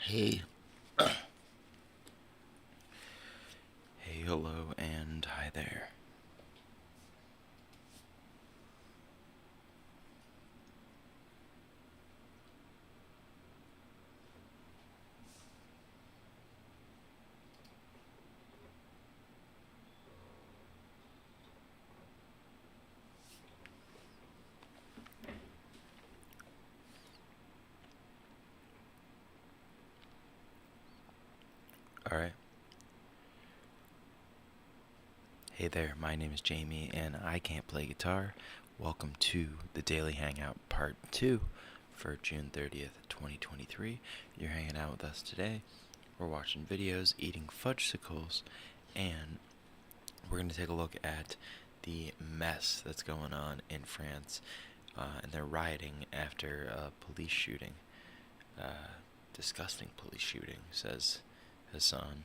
Hey, hey, hello, and hi there. Alright. Hey there, my name is Jamie, and I can't play guitar. Welcome to the Daily Hangout Part 2 for June 30th, 2023. You're hanging out with us today. We're watching videos, eating fudgesicles, and we're going to take a look at the mess that's going on in France. And they're rioting after a police shooting. Disgusting police shooting, says Hassan.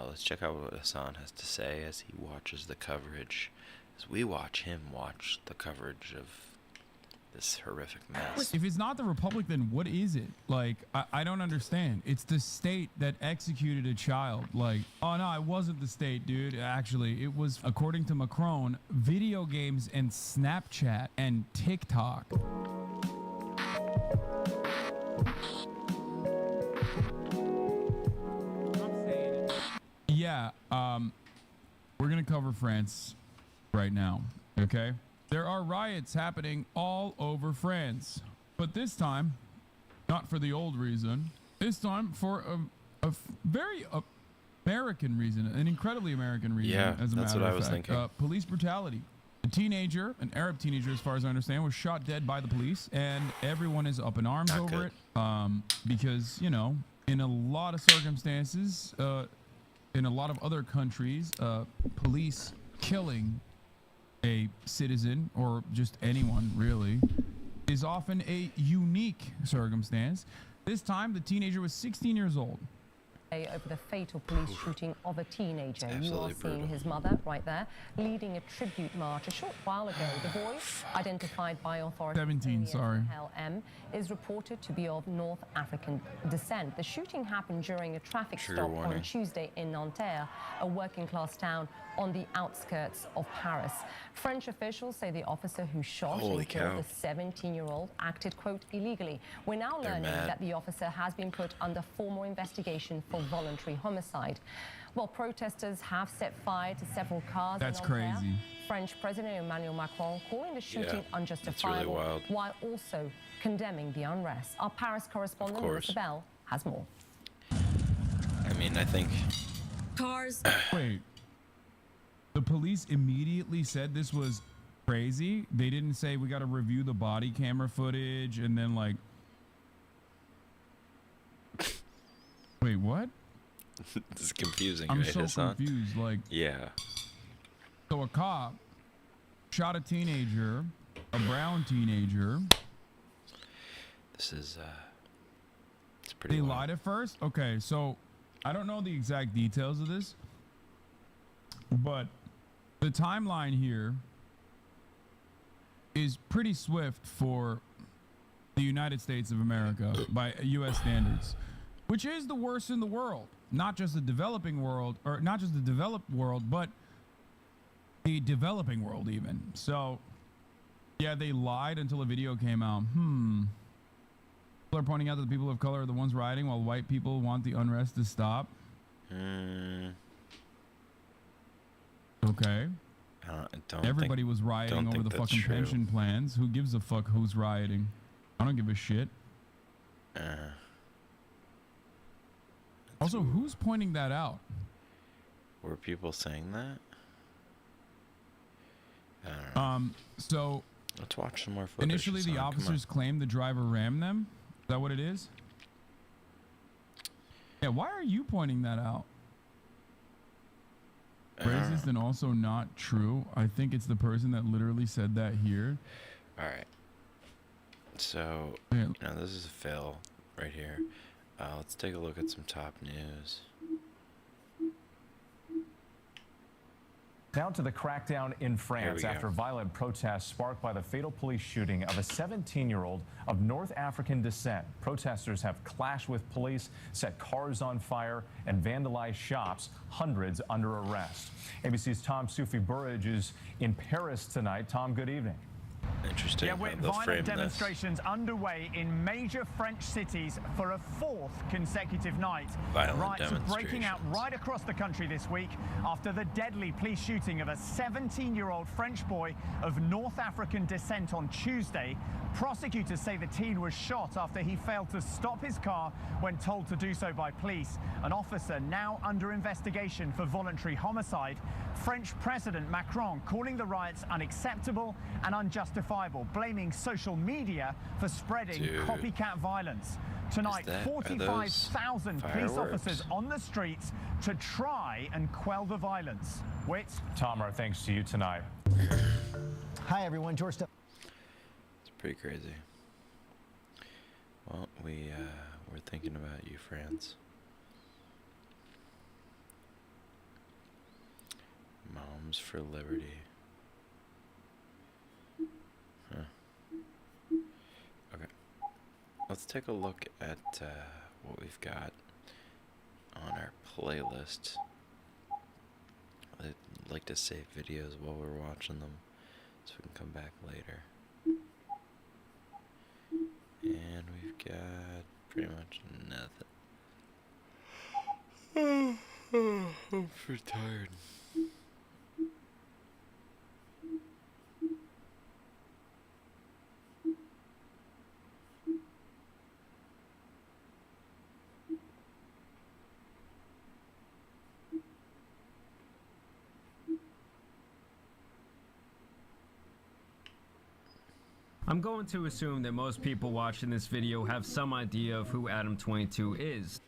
Let's check out what Hassan has to say as he watches the coverage, as we watch him watch the coverage of this horrific mess. If it's not the Republic, then what is it? Like, I don't understand. It's the state that executed a child. Like, oh no, it wasn't the state, dude. Actually, it was, according to Macron, video games and Snapchat and TikTok. Yeah, we're gonna cover France right now, okay? There are riots happening all over France, but this time, not for the old reason. This time for a very American reason, an incredibly American reason. Yeah, as a that's matter what I of was fact. thinking. Police brutality. A teenager, an Arab teenager, as far as I understand, was shot dead by the police, and everyone is up in arms Not over good. it. Because, you know, in a lot of circumstances, in a lot of other countries, police killing a citizen or just anyone really is often a unique circumstance. This time, the teenager was 16 years old. Over the fatal police shooting of a teenager. You are absolutely seeing brutal. his mother right there leading a tribute march. A short while ago, the boy, identified by authorities 17, as sorry. Hel M, is reported to be of North African descent. The shooting happened during a traffic Trigger stop warning. on Tuesday in Nanterre, a working-class town on the outskirts of Paris. French officials say the officer who shot Holy and killed cow. the 17-year-old acted, quote, illegally. We're now They're learning mad. that the officer has been put under formal investigation for voluntary homicide. Well, protesters have set fire to several cars. That's in Nanterre. crazy. French President Emmanuel Macron calling the shooting Yeah, that's unjustifiable, really wild. while also condemning the unrest. Our Paris correspondent, course. Melissa Bell, has more. I mean, I think Cars. Wait. The police immediately said this was crazy. They didn't say we got to review the body camera footage and then like. Wait, what? this is confusing, I'm right, so Hassan? confused. Like, Yeah. so a cop shot a teenager, a brown teenager. This is, it's pretty They wild. lied at first? Okay, so I don't know the exact details of this, but the timeline here is pretty swift for the United States of America by U.S. standards, which is the worst in the world. Not just the developing world, or not just the developed world, but the developing world even. So, yeah, they lied until a video came out. People are pointing out that the people of color are the ones rioting while white people want the unrest to stop. Okay. I don't Everybody think, was rioting don't over think the that's fucking true. pension plans. Who gives a fuck who's rioting? I don't give a shit. Also, who's pointing that out? Were people saying that? I don't know. So Let's watch some more footage. initially the Hassan, come on. officers claimed the driver rammed them. Is that what it is? Yeah, why are you pointing that out? Racist and also not true. I think it's the person that literally said that here. All right. So, Yeah. now this is Phil right here. Let's take a look at some top news. Now to the crackdown in France after violent protests sparked by the fatal police shooting of a 17-year-old of North African descent. Protesters have clashed with police, set cars on fire, and vandalized shops, hundreds under arrest. ABC's Tom Soufi Burridge is in Paris tonight. Tom, good evening. Interesting. Yeah, with violent demonstrations underway in major French cities for a fourth consecutive night. Riots are breaking out right across the country this week after the deadly police shooting of a 17-year-old French boy of North African descent on Tuesday. Prosecutors say the teen was shot after he failed to stop his car when told to do so by police. An officer now under investigation for voluntary homicide. French President Macron calling the riots unacceptable and unjustifiable, blaming social media for spreading copycat violence. Tonight, 45,000 police officers on the streets to try and quell the violence. Whit? Tom, our thanks to you tonight. Hi, everyone. George. It's pretty crazy. Well, we're thinking about you, France. Moms for Liberty. Huh. Okay. Let's take a look at what we've got on our playlist. I'd like to save videos while we're watching them so we can come back later. And we've got pretty much nothing. I'm pretty tired. I'm going to assume that most people watching this video have some idea of who Adam 22 is.